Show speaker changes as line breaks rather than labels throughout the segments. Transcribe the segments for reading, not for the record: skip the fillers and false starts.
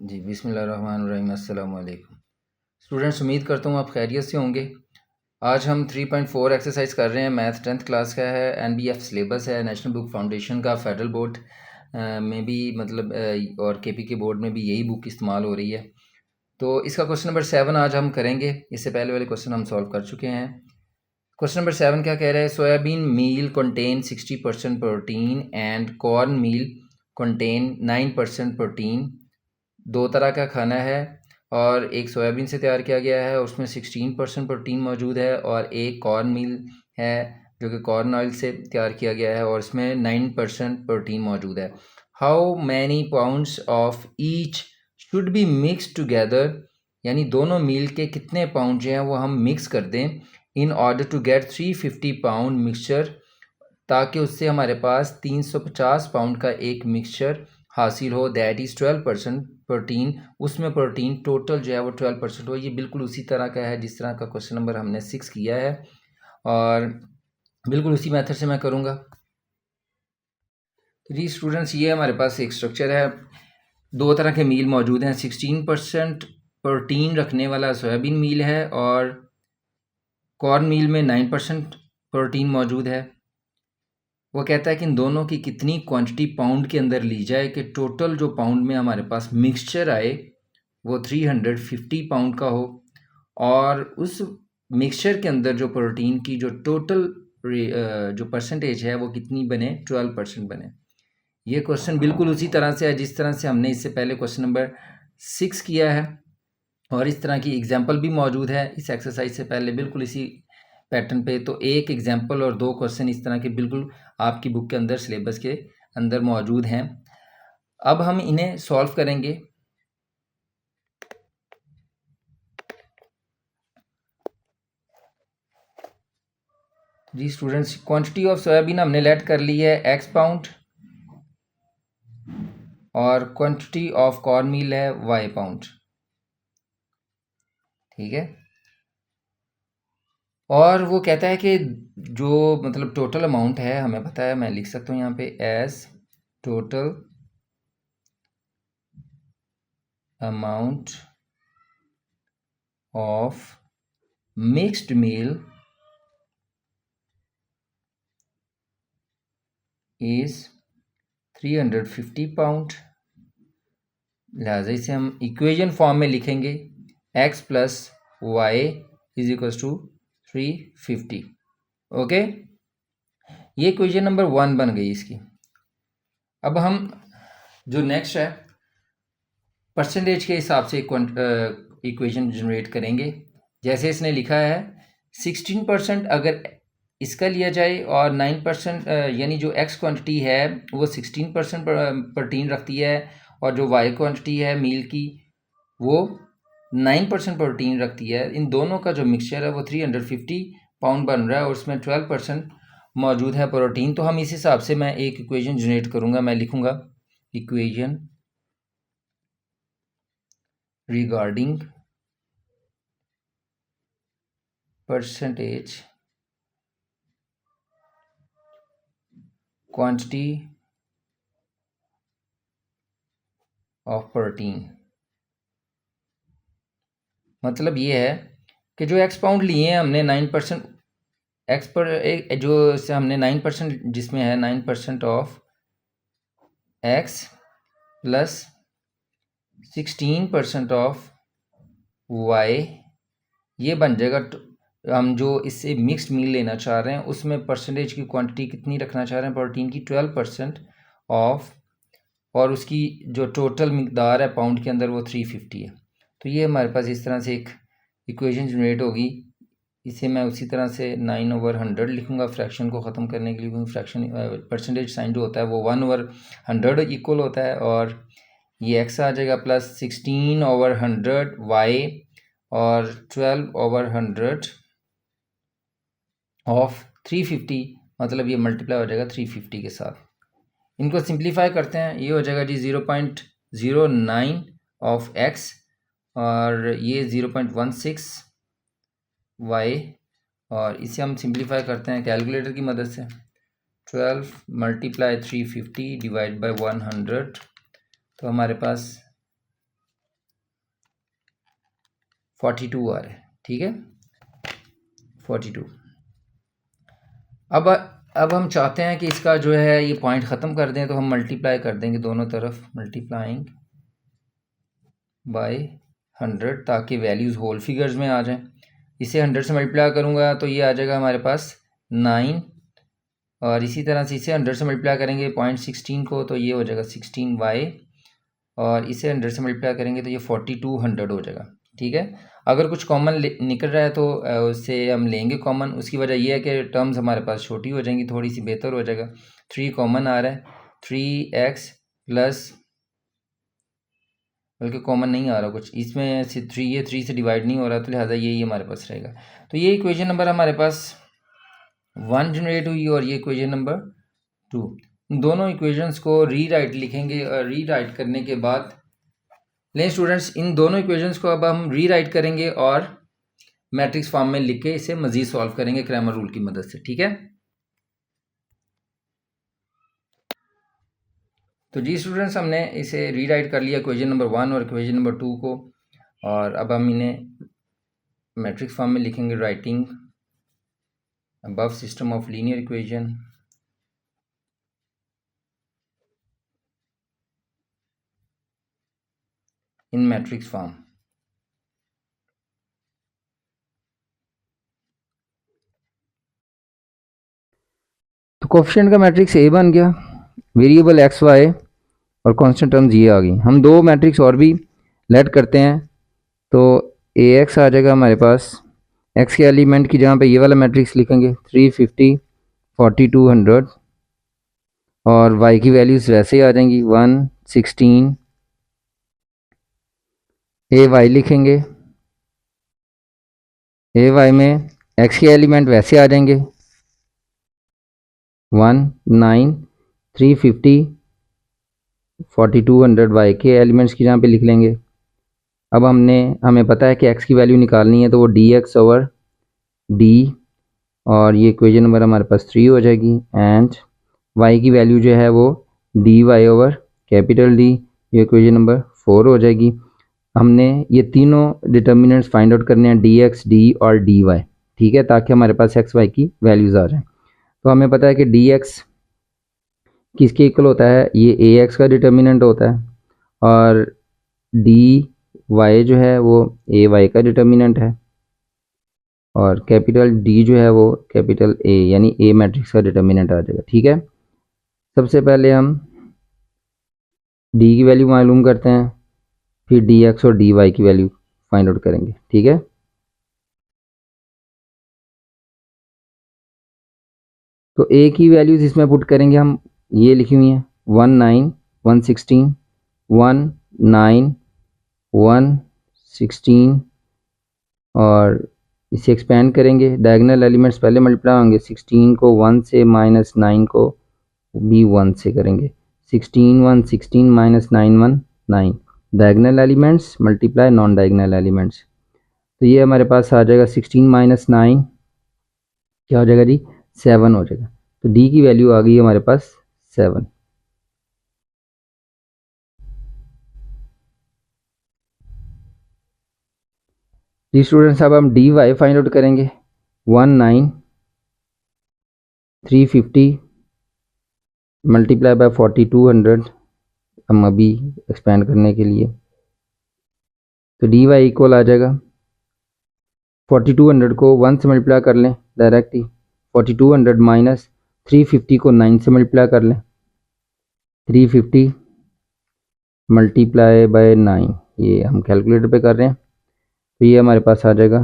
जी, बिस्मिल्लाहिर्रहमानिर्रहीम। अस्सलाम वालेकुम। स्टूडेंट्स, उम्मीद करता हूँ आप खैरियत से होंगे। आज हम 3.4 एक्सरसाइज कर रहे हैं। मैथ 10th क्लास का है, NBF सिलेबस है, नेशनल बुक फाउंडेशन का। फेडरल बोर्ड में भी मतलब और KP के बोर्ड में भी यही बुक इस्तेमाल हो रही है। तो इसका क्वेश्चन नंबर 7 आज हम करेंगे। इससे पहले वाले क्वेश्चन हम सॉल्व कर चुके हैं। क्वेश्चन नंबर 7 क्या कह रहा है? Soybean meal contain 60% protein and corn meal contain 9% protein. दो तरह का खाना है और एक सोयाबीन से तैयार किया गया है, उसमें 16% प्रोटीन मौजूद है, और एक कॉर्न मील है जो कि कॉर्न ऑयल से तैयार किया गया है और इसमें 9% प्रोटीन मौजूद है। How many pounds of each should be mix together, यानी दोनों मील के कितने पाउंड जो हैं वो हम मिक्स कर दें in order to get 350 pound mixture, ताकि उससे हमारे पास 350 पाउंड का एक मिक्सचर हासिल हो। दैट इज़ 12% प्रोटीन, उसमें प्रोटीन टोटल जो है वो 12% हो। ये बिल्कुल उसी तरह का है जिस तरह का क्वेश्चन नंबर हमने 6 किया है और बिल्कुल उसी मेथड से मैं करूँगा। जी स्टूडेंट्स, ये हमारे पास एक स्ट्रक्चर है। दो तरह के मील मौजूद हैं। 16% प्रोटीन रखने वाला सोयाबीन मील है और कॉर्न मील में 9% प्रोटीन मौजूद है। वो कहता है कि इन दोनों की कितनी क्वांटिटी पाउंड के अंदर ली जाए कि टोटल जो पाउंड में हमारे पास मिक्सचर आए वो 350 पाउंड का हो, और उस मिक्सचर के अंदर जो प्रोटीन की जो टोटल जो परसेंटेज है वो कितनी बने? 12% बने। ये क्वेश्चन बिल्कुल उसी तरह से है जिस तरह से हमने इससे पहले क्वेश्चन नंबर 6 किया है, और इस तरह की एग्जाम्पल भी मौजूद है इस एक्सरसाइज से पहले बिल्कुल इसी पैटर्न पे। तो एक एग्जाम्पल और 2 क्वेश्चन इस तरह के बिल्कुल आपकी बुक के अंदर सिलेबस के अंदर मौजूद हैं। अब हम इन्हें सॉल्व करेंगे। जी स्टूडेंट्स, क्वांटिटी ऑफ सोयाबीन हमने लेट कर ली है x पाउंड और क्वांटिटी ऑफ कॉर्न मील है y पाउंड। ठीक है, और वो कहता है कि जो मतलब टोटल अमाउंट है हमें पता है, मैं लिख सकता हूँ यहाँ पे as total amount of mixed meal is 350 pound. लिहाजा इसे हम इक्वेशन फॉर्म में लिखेंगे x plus y is equals to 350। Okay, ये इक्वेशन नंबर 1 बन गई इसकी। अब हम जो नेक्स्ट है परसेंटेज के हिसाब से इक्वेशन जनरेट करेंगे। जैसे इसने लिखा है 16% अगर इसका लिया जाए और 9% यानी जो x क्वांटिटी है वो 16% प्रोटीन रखती है, और जो y क्वांटिटी है मील की वो 9% प्रोटीन रखती है। इन दोनों का जो मिक्सचर है वो 350 पाउंड बन रहा है और उसमें 12% मौजूद है प्रोटीन। तो हम इस हिसाब से मैं एक इक्वेशन जनरेट करूँगा। मैं लिखूँगा equation regarding percentage quantity of protein. मतलब ये है कि जो x पाउंड लिए हैं हमने 9% एक्स पर जो से हमने 9% जिसमें है 9% of x plus 16% of y, ये बन जाएगा। हम जो इससे मिक्स्ड मील लेना चाह रहे हैं उसमें परसेंटेज की क्वांटिटी कितनी रखना चाह रहे हैं प्रोटीन की? 12% ऑफ, और उसकी जो टोटल मिकदार है पाउंड के अंदर वो 350 है। तो ये हमारे पास इस तरह से एक इक्वेशन जनरेट होगी। इसे मैं उसी तरह से 9/100 लिखूंगा फ्रैक्शन को ख़त्म करने के लिए, क्योंकि फ्रैक्शन परसेंटेज साइन जो होता है वो 1/100 इक्वल होता है, और ये x आ जाएगा प्लस 16/100 y और 12/100 ऑफ 350, मतलब ये मल्टीप्लाई हो जाएगा 350 के साथ। इनको सिंप्लीफाई करते हैं, ये हो जाएगा जी 0.09 ऑफ x और ये 0.16 y, और इसे हम सिंप्लीफाई करते हैं कैलकुलेटर की मदद से। 12 × 350 डिवाइड बाय 100, तो हमारे पास 42 आ रहा है, ठीक है 42। अब हम चाहते हैं कि इसका जो है ये पॉइंट ख़त्म कर दें, तो हम मल्टीप्लाई कर देंगे दोनों तरफ, मल्टीप्लाइंग बाय 100 ताकि वैल्यूज़ होल फिगर्स में आ जाएं। इसे 100 से मल्टीप्लाई करूँगा तो ये आ जाएगा हमारे पास 9, और इसी तरह से इसे 100 से मल्टीप्लाई करेंगे 0.16 को, तो ये हो जाएगा 16y, और इसे 100 से मल्टीप्लाई करेंगे तो ये 4200 हो जाएगा, ठीक है। अगर कुछ कॉमन निकल रहा है तो उससे हम लेंगे कॉमन। उसकी वजह यह है कि टर्म्स हमारे पास छोटी हो जाएंगी, थोड़ी सी बेहतर हो जाएगा। 3 कॉमन आ रहा है, 3x प्लस, बल्कि कॉमन नहीं आ रहा कुछ इसमें से 3, ये 3 से डिवाइड नहीं हो रहा, तो लिहाजा यही हमारे पास रहेगा। तो ये इक्वेशन नंबर हमारे पास 1 जनरेट हुई और ये इक्वेशन नंबर 2। दोनों इक्वेशंस को रीराइट लिखेंगे, और रीराइट करने के बाद लें स्टूडेंट्स, इन दोनों इक्वेशंस को अब हम रीराइट करेंगे और मैट्रिक्स फॉर्म में लिख के इसे मज़ीद सॉल्व करेंगे क्रैमर रूल की मदद से, ठीक है। तो जी स्टूडेंट्स, हमने इसे रीराइट कर लिया इक्वेशन नंबर 1 और इक्वेशन नंबर 2 को, और अब हम इन्हें मैट्रिक्स फॉर्म में लिखेंगे। Writing above system of linear equation in matrix form. तो कोफिशिएंट का मैट्रिक्स ए बन गया, वेरिएबल एक्स वाई और कांस्टेंट टर्म्स ये आ गई। हम दो मैट्रिक्स और भी लेट करते हैं, तो ए एक्स आ जाएगा हमारे पास। एक्स के एलिमेंट की जगह पे ये वाला मैट्रिक्स लिखेंगे 350 4200, और वाई की वैल्यूज़ वैसे ही आ जाएंगी 116। ए वाई लिखेंगे, ए वाई में एक्स के एलिमेंट वैसे आ जाएंगे 1 9 350 4200, वाई के एलिमेंट्स की जहाँ पे लिख लेंगे। अब हमें पता है कि एक्स की वैल्यू निकालनी है, तो वो डी एक्स ओवर डी, और ये इक्वेशन नंबर हमारे पास 3 हो जाएगी। एंड वाई की वैल्यू जो है वो D Y over capital D, ये इक्वेशन नंबर 4 हो जाएगी। हमने ये तीनों डिटर्मिनेंट्स फाइंड आउट करने हैं, डी एक्स डी और डी वाई, ठीक है, ताकि हमारे पास एक्स वाई की वैल्यूज़ आ जाएं। तो हमें पता है कि डी एक्स किसके इक्वल होता है, ये ए एक्स का डिटर्मिनेंट होता है, और डी वाई जो है वो ए वाई का डिटर्मिनेंट है, और कैपिटल डी जो है वो कैपिटल ए यानी ए मैट्रिक्स का डिटर्मिनेंट आ जाएगा, ठीक है। सबसे पहले हम डी की वैल्यू मालूम करते हैं, फिर डी एक्स और डी वाई की वैल्यू फाइंड आउट करेंगे, ठीक है। तो ए की वैल्यूज़ इसमें पुट करेंगे हम, ये लिखी हुई हैं 1 9 116 1 9 116, और इसे एक्सपेंड करेंगे। डायगोनल एलिमेंट्स पहले मल्टीप्लाई होंगे, 16 को 1 से माइनस 9 को भी 1 से करेंगे। 16 1 16 minus 9 1 9, diagonal elements multiply non diagonal elements. तो ये हमारे पास आ जाएगा 16 माइनस 9 क्या हो जाएगा जी, 7 हो जाएगा। तो डी की वैल्यू आ गई हमारे पास 7। जी स्टूडेंट्स, अब हम डी वाई फाइंड आउट करेंगे। 1 9 350 मल्टीप्लाई बाय 4200, हम अभी एक्सपेंड करने के लिए, तो डी वाई इक्वल आ जाएगा 4200 को 1 से मल्टीप्लाई कर लें डायरेक्ट ही, 4200 माइनस 350 को 9 से मल्टीप्लाई कर लें, 350 मल्टीप्लाई बाय 9, ये हम कैलकुलेटर पे कर रहे हैं, तो ये हमारे पास आ जाएगा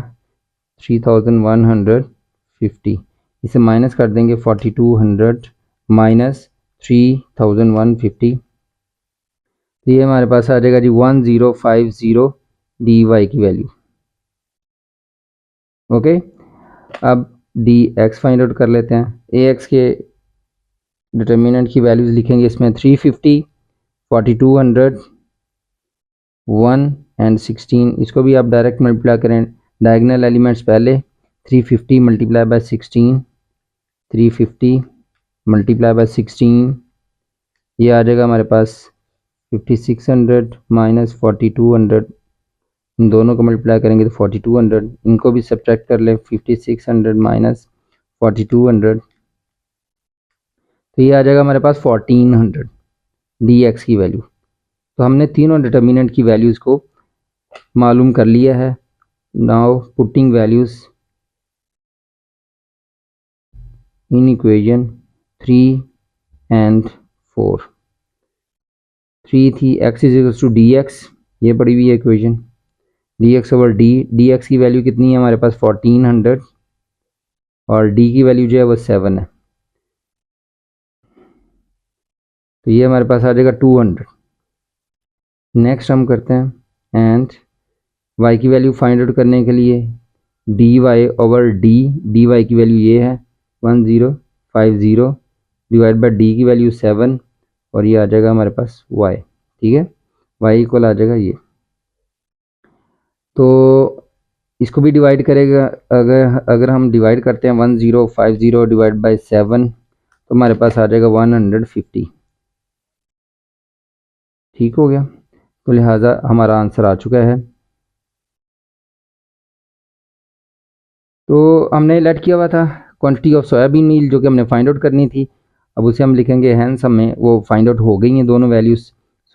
3150। इसे माइनस कर देंगे 4200 माइनस 3150, तो ये हमारे पास आ जाएगा जी 1050 डी वाई की वैल्यू। ओके, अब डी एक्स फाइंड आउट कर लेते हैं। ए एक्स के डिटर्मिनेंट की वैल्यूज़ लिखेंगे इसमें 350 4200 1 एंड 16, इसको भी आप डायरेक्ट मल्टीप्लाई करें। डायगोनल एलिमेंट्स पहले 350 मल्टीप्लाई बाय 16, 350 मल्टीप्लाई बाय 16, ये आ जाएगा हमारे पास 5600 माइनस 4200, इन दोनों को मल्टीप्लाई करेंगे तो 4200, इनको भी सब्ट्रैक्ट कर लें, 5600 माइनस 4200, तो ये आ जाएगा हमारे पास 1400 dx की वैल्यू। तो हमने तीनों डिटर्मिनेंट की वैल्यूज़ को मालूम कर लिया है। Now putting values in equation 3 and 4। 3 थी x is equals to dx, ये पड़ी हुई है इक्वेशन, dx ओवर dx की वैल्यू कितनी है हमारे पास 1400 और d की वैल्यू जो है वो 7 है, तो ये हमारे पास आ जाएगा 200। नेक्स्ट हम करते हैं एंड y की वैल्यू फाइंड आउट करने के लिए dy ओवर dy की वैल्यू ये है 1050 डिवाइड बाई d की वैल्यू 7 और ये आ जाएगा हमारे पास y। ठीक है, y इक्वल आ जाएगा ये। तो इसको भी डिवाइड करेगा, अगर हम डिवाइड करते हैं 1050 डिवाइड बाई 7 तो हमारे पास आ जाएगा 150। ठीक हो गया, तो लिहाजा हमारा आंसर आ चुका है। तो हमने लेट किया हुआ था क्वांटिटी ऑफ सोयाबीन मील जो कि हमने फाइंड आउट करनी थी, अब उसे हम लिखेंगे हैंस हमें वो फाइंड आउट हो गई हैं दोनों वैल्यूज़।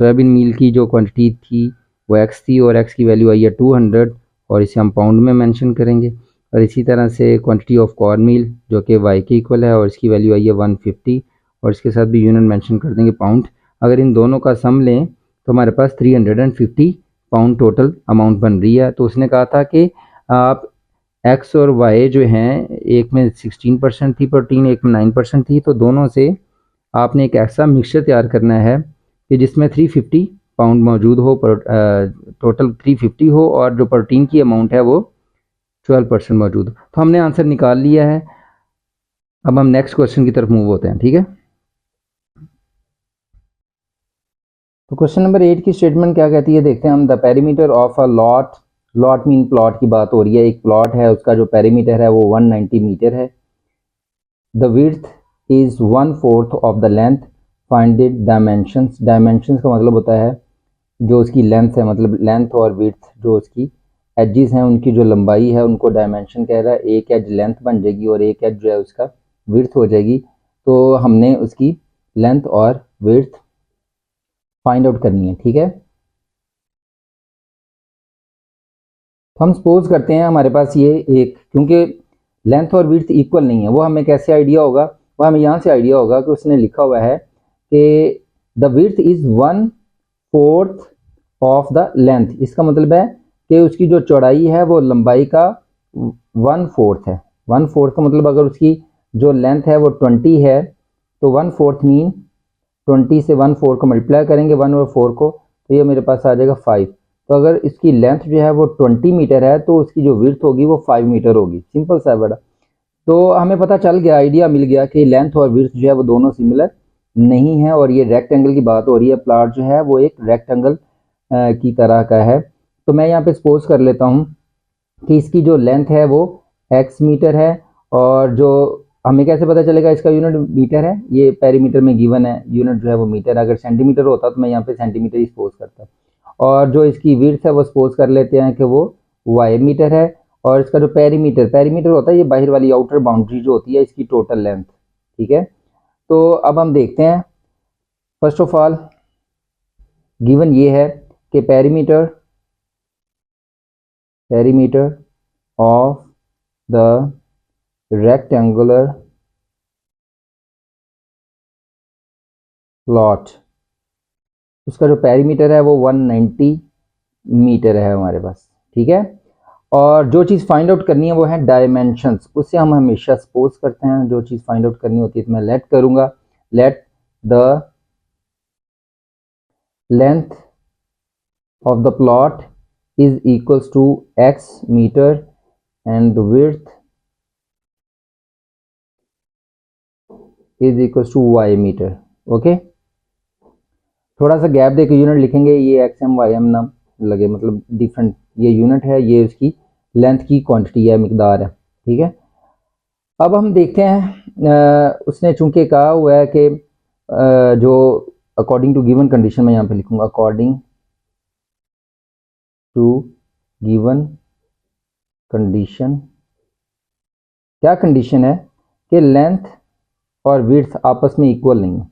सोयाबीन मील की जो क्वांटिटी थी वो x थी और x की वैल्यू आई है 200 और इसे हम पाउंड में मेंशन करेंगे। और इसी तरह से क्वांटिटी ऑफ कॉर्न मील जो कि y के इक्वल है और इसकी वैल्यू आई है 150 और इसके साथ भी यूनिट मेंशन कर देंगे पाउंड। अगर इन दोनों का सम लें तो हमारे पास 350 पाउंड टोटल अमाउंट बन रही है। तो उसने कहा था कि आप एक्स और वाई जो हैं, एक में 16% थी प्रोटीन, एक में 9% थी, तो दोनों से आपने एक ऐसा मिक्सचर तैयार करना है कि जिसमें 350 पाउंड मौजूद हो, टोटल 350 हो और जो प्रोटीन की अमाउंट है वो 12% मौजूद हो। तो हमने आंसर निकाल लिया है। अब हम नेक्स्ट क्वेश्चन की तरफ मूव होते हैं। ठीक है, तो क्वेश्चन नंबर 8 की स्टेटमेंट क्या कहती है देखते हैं हम। The perimeter of a lot mean plot की बात हो रही है। एक प्लॉट है, उसका जो पेरीमीटर है वो 190 मीटर है। The width is 1/4 of the length, find the dimensions. Dimensions का मतलब होता है जो उसकी लेंथ है, मतलब लेंथ और विड्थ जो उसकी एजेस हैं उनकी जो लंबाई है उनको डायमेंशन कह रहा है। एक एज लेंथ बन जाएगी और एक एज जो है उसका विड्थ हो जाएगी। तो हमने उसकी लेंथ और विड्थ फाइंड आउट करनी है। ठीक है, तो हम सपोज करते हैं हमारे पास ये एक, क्योंकि लेंथ और विड्थ इक्वल नहीं है, वो हमें कैसे आइडिया होगा, वो हमें यहाँ से आइडिया होगा कि उसने लिखा हुआ है कि the width is 1/4 of the length. इसका मतलब है कि उसकी जो चौड़ाई है वो लंबाई का 1/4 है। 1/4 का मतलब अगर उसकी जो लेंथ है वो 20 है तो 1/4 मीन 20 से 1/4 को मल्टीप्लाई करेंगे 1 और 4 को, तो ये मेरे पास आ जाएगा 5। तो अगर इसकी लेंथ जो है वो 20 मीटर है तो उसकी जो विड्थ होगी वो 5 मीटर होगी। सिंपल सा है बड़ा। तो हमें पता चल गया, आइडिया मिल गया कि लेंथ और विड्थ जो है वो दोनों सिमिलर नहीं है और ये रेक्टेंगल की बात हो रही है। प्लॉट जो है वो एक रेक्टेंगल की तरह का है। तो मैं यहाँ पे सपोज कर लेता हूँ कि इसकी जो लेंथ है वो x मीटर है और जो हमें कैसे पता चलेगा इसका यूनिट मीटर है, ये पेरीमीटर में गिवन है, यूनिट जो है वो मीटर। अगर सेंटीमीटर होता तो मैं यहाँ पे सेंटीमीटर ही सपोज करता। और जो इसकी विड्थ है वो सपोज कर लेते हैं कि वो y मीटर है और इसका जो पेरीमीटर होता है ये बाहर वाली आउटर बाउंड्री जो होती है इसकी टोटल लेंथ। ठीक है, तो अब हम देखते हैं। फर्स्ट ऑफ ऑल गिवन ये है कि perimeter of the rectangular plot, उसका जो पेरीमीटर है वो 190 मीटर है हमारे पास। ठीक है, और जो चीज़ फाइंड आउट करनी है वो है डायमेंशंस। उससे हम हमेशा सपोज करते हैं जो चीज़ फाइंड आउट करनी होती है तो मैं लेट करूंगा, let the length of the plot is equals to x meter and the width is equals to y meter. Okay, थोड़ा सा गैप देकर यूनिट लिखेंगे, ये XM YM ना लगे, मतलब डिफरेंट ये यूनिट है, ये उसकी लेंथ की क्वांटिटी है, मिकदार है। ठीक है, अब हम देखते हैं उसने चूंकि कहा हुआ है कि जो अकॉर्डिंग टू गिवन कंडीशन, मैं यहाँ पे लिखूंगा अकॉर्डिंग टू गिवन कंडीशन, क्या कंडीशन है कि लेंथ और विड्थ आपस में इक्वल नहीं है।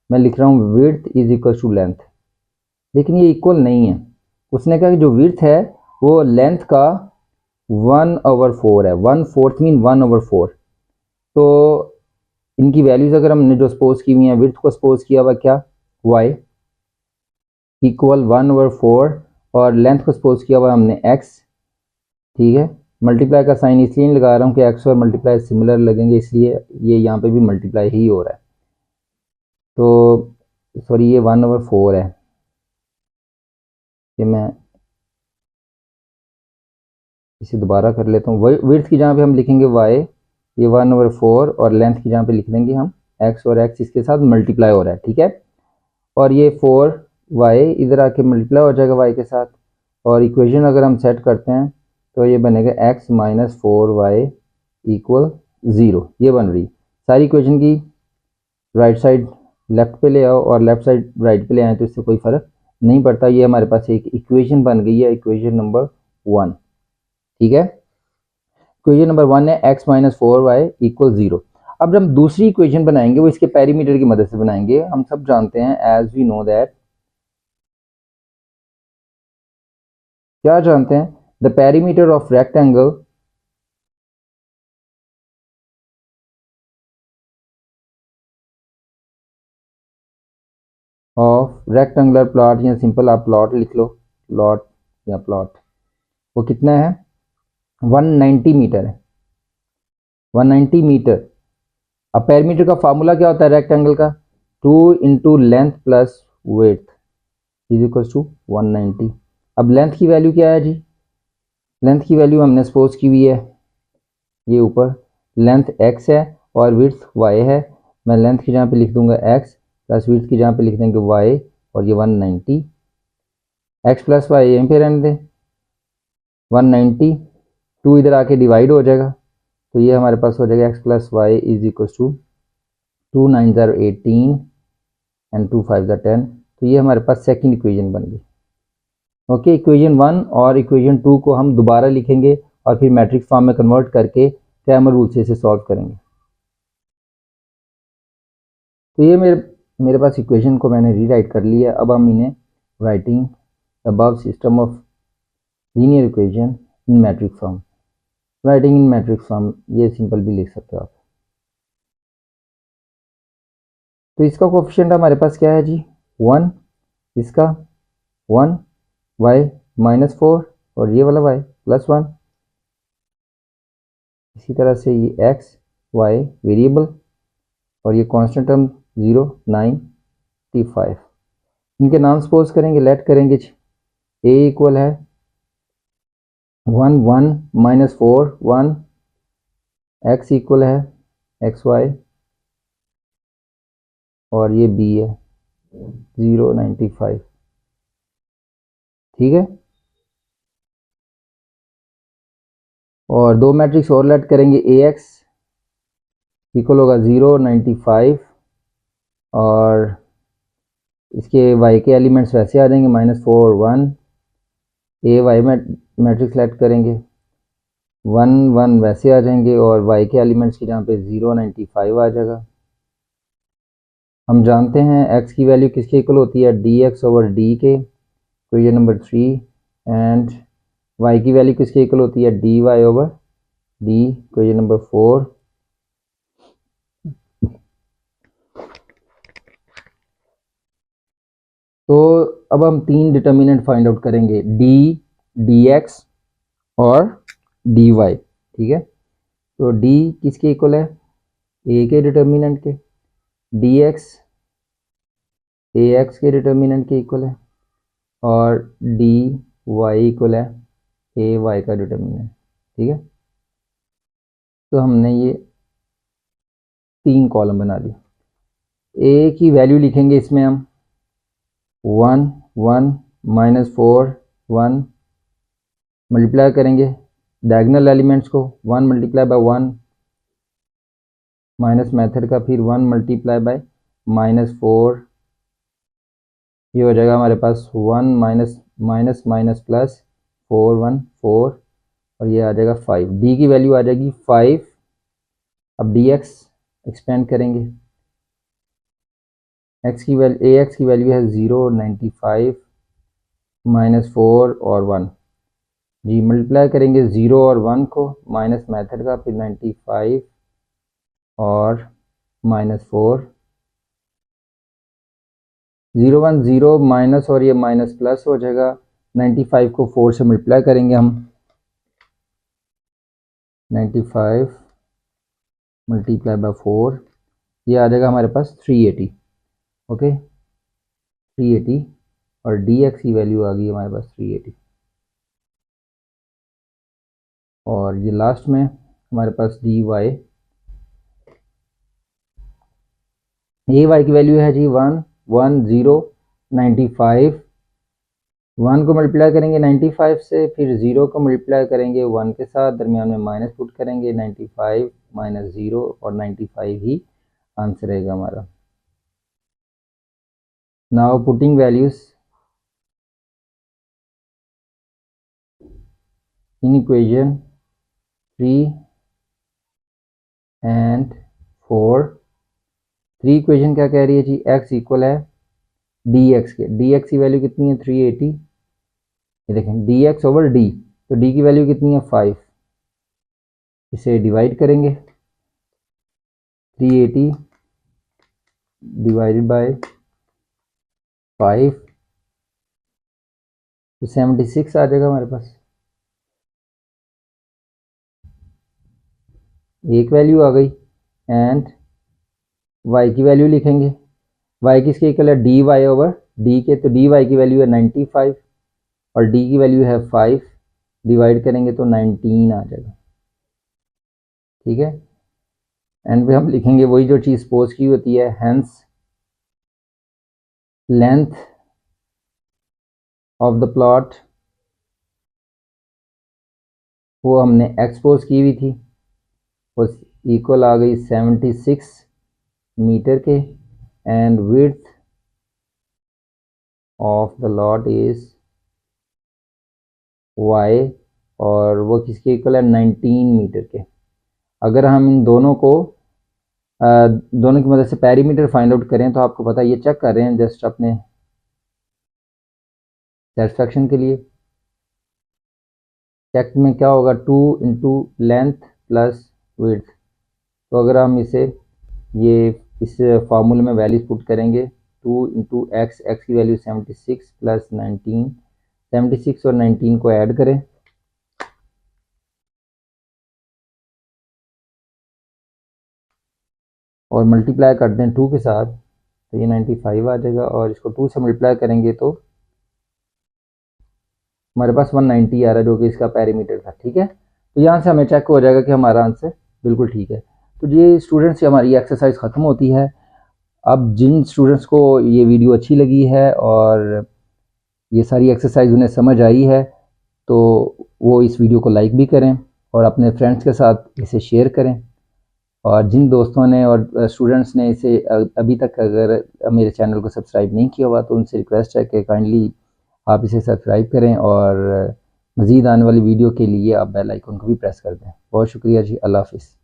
मैं लिख रहा हूँ width is equal to length, लेकिन ये इक्वल नहीं है। उसने कहा कि जो विड्थ है वो लेंथ का 1/4 है। 1/4 मीन 1/4। तो इनकी वैल्यूज अगर हमने जो सपोज की हुई है, विड्थ को सपोज किया हुआ क्या y इक्वल 1/4 और लेंथ को सपोज किया हुआ हमने x। ठीक है, मल्टीप्लाई का साइन इसलिए नहीं लगा रहा हूँ कि x और मल्टीप्लाई सिमिलर लगेंगे, इसलिए ये यहाँ पे भी मल्टीप्लाई ही हो रहा है। तो सॉरी, ये 1/4 है कि मैं इसे दोबारा कर लेता हूँ। विड्थ की जहाँ पे हम लिखेंगे y, ये 1/4 और लेंथ की जहाँ पे लिख देंगे हम x, और x इसके साथ मल्टीप्लाई हो रहा है। ठीक है, और ये 4y इधर आके मल्टीप्लाई हो जाएगा y के साथ, और इक्वेशन अगर हम सेट करते हैं तो ये बनेगा x माइनस 4y इक्वल 0। ये बन रही सारी इक्वेशन की राइट साइड लेफ्ट पे ले आओ और लेफ्ट साइड राइट पे ले आए तो इससे कोई फ़र्क नहीं पड़ता। ये हमारे पास एक इक्वेशन बन गई है, इक्वेशन नंबर 1। ठीक है, इक्वेशन नंबर 1 है x माइनस 4y इक्वल 0। अब जब हम दूसरी इक्वेशन बनाएंगे वो इसके पेरीमीटर की मदद से बनाएंगे। हम सब जानते हैं, एज वी नो दैट, क्या जानते हैं, the perimeter of rectangle of rectangular plot, या सिंपल आप प्लॉट लिख लो, प्लॉट या प्लॉट, वो कितना है 190 मीटर है, 190 मीटर। अब पेरीमीटर का फार्मूला क्या होता है रेक्टेंगल का, 2 into length plus width is equal to 190। अब लेंथ की वैल्यू क्या है जी, लेंथ की वैल्यू हमने सपोज की हुई है, ये ऊपर लेंथ x है और विड्थ y है। मैं लेंथ की जहाँ पे लिख दूंगा x प्लस विड्थ की जहाँ पे लिख देंगे y, और ये 190, x प्लस y यहीं पे रहने दें 190, 2 इधर आके डिवाइड हो जाएगा, तो ये हमारे पास हो जाएगा x plus y is equal to 2 9 ज़ार 18 एंड 2 5 ज़ार 10। तो ये हमारे पास सेकंड इक्वेशन बन गई। ओके, इक्वेशन 1 और इक्वेशन 2 को हम दोबारा लिखेंगे और फिर मैट्रिक्स फॉर्म में कन्वर्ट करके क्रैमर रूल से इसे सॉल्व करेंगे। तो ये मेरे पास इक्वेशन को मैंने रीराइट कर लिया। अब हम इन्हें writing above system of linear equation in matrix form, writing in matrix form, ये सिंपल भी लिख सकते हो आप। तो इसका कोफिशिएंट हमारे पास क्या है जी 1, इसका 1, y माइनस 4 और ये वाला y प्लस 1। इसी तरह से ये x y वेरिएबल और ये कांस्टेंट टर्म 0 9 5। इनके नाम सपोज करेंगे, लेट करेंगे। a इक्वल है 1 1 माइनस 4 1, x इक्वल है एक्स वाई, और ये b है 0 95। ठीक है, और दो मैट्रिक्स और लेट करेंगे, ax इक्वल होगा 0 95 और इसके y के एलिमेंट्स वैसे आ जाएंगे -4 1। ए वाई मैट्रिक्स सेलेक्ट करेंगे 1 1 वैसे आ जाएंगे और y के एलिमेंट्स की जहाँ पे 0 95 आ जाएगा। हम जानते हैं x की वैल्यू किसके इक्वल होती है dx ओवर डी के, तो ये नंबर 3, एंड y की वैल्यू किसके इक्वल होती है dy ओवर डी, तो ये नंबर 4। तो अब हम तीन डिटर्मिनेंट फाइंड आउट करेंगे, d dx और dy। ठीक है, तो d किसके इक्वल है a के डिटर्मिनेंट के, dx ax के डिटर्मिनेंट के इक्वल है, और dy इक्वल है ay का डिटर्मिनेंट। ठीक है, तो हमने ये तीन कॉलम बना लिए। a की वैल्यू लिखेंगे इसमें हम 1 1 -4 1, मल्टीप्लाई करेंगे डायगोनल एलिमेंट्स को, 1 मल्टीप्लाई बाय 1 माइनस मेथड का, फिर 1 मल्टीप्लाई बाय -4, ये हो जाएगा हमारे पास 1 माइनस माइनस माइनस प्लस 4 1 4 और ये आ जाएगा 5। डी की वैल्यू आ जाएगी 5। अब डी एक्स एक्सपेंड करेंगे, एक्स की वैल्यू ए एक्स की वैल्यू है 0.95 -4 और 1। जी मल्टीप्लाई करेंगे 0 और 1 को, माइनस मेथड का, फिर 95 और -4, 0 1 0 माइनस और ये माइनस प्लस हो जाएगा। 95 को 4 से मल्टीप्लाई करेंगे हम, 95 मल्टीप्लाई बाय 4, ये आ जाएगा हमारे पास 380। ओके 380 और डी एक्स की वैल्यू आ गई हमारे पास 380। और ये लास्ट में हमारे पास डी वाई, ए वाई की वैल्यू है जी 1 1 0 95। 1 को मल्टीप्लाई करेंगे 95 से, फिर 0 को मल्टीप्लाई करेंगे 1 के साथ, दरमियान में माइनस पुट करेंगे, 95 माइनस 0 और 95 ही आंसर रहेगा हमारा। Now putting values in equation 3 and 4। 3 equation क्या कह रही है जी, x इक्वल है डी एक्स के, डी एक्स की वैल्यू कितनी है 380। ये देखें डी एक्स ओवर डी, तो डी की वैल्यू कितनी है 5। इसे डिवाइड करेंगे, 380 डिवाइडेड बाय 5 तो 76 आ जाएगा हमारे पास। एक वैल्यू आ गई। एंड y की वैल्यू लिखेंगे, y किसके इक्वल है डी वाई ओवर डी के, तो डी वाई की वैल्यू है 95 और डी की वैल्यू है 5, डिवाइड करेंगे तो 19 आ जाएगा। ठीक है, एंड पे हम लिखेंगे वही जो चीज़ सपोज की होती है, hence length of the plot, वो हमने एक्सपोज की हुई थी, वो इक्वल आ गई 76 मीटर के। And width of the lot is y, और वो किसके इक्वल है 19 मीटर के। अगर हम इन दोनों को दोनों की मदद से पेरीमीटर फाइंड आउट करें, तो आपको पता है ये चेक कर रहे हैं जस्ट अपने सेटिस्फेक्शन के लिए। चेक में क्या होगा, 2 इंटू लेंथ प्लस विड्थ, तो अगर हम इसे ये इस फार्मूले में वैल्यूज पुट करेंगे, 2 इंटू एक्स, एक्स की वैल्यू 76 प्लस 19, 76 और 19 को ऐड करें, और मल्टीप्लाई कर दें 2 के साथ, तो ये 95 आ जाएगा। और इसको 2 से मल्टीप्लाई करेंगे तो हमारे पास 190 आ रहा है, जो कि इसका पेरीमीटर था। ठीक है, तो यहाँ से हमें चेक हो जाएगा कि हमारा आंसर बिल्कुल ठीक है। तो ये स्टूडेंट्स से हमारी एक्सरसाइज ख़त्म होती है। अब जिन स्टूडेंट्स को ये वीडियो अच्छी लगी है और ये सारी एक्सरसाइज उन्हें समझ आई है, तो वो इस वीडियो को लाइक भी करें और अपने फ्रेंड्स के साथ इसे शेयर करें। और जिन दोस्तों ने और स्टूडेंट्स ने इसे अभी तक अगर मेरे चैनल को सब्सक्राइब नहीं किया हुआ, तो उनसे रिक्वेस्ट है कि काइंडली आप इसे सब्सक्राइब करें और मज़ीद आने वाली वीडियो के लिए आप बेल आइकन को भी प्रेस कर दें। बहुत शुक्रिया जी, अल्लाह हाफ़िज़।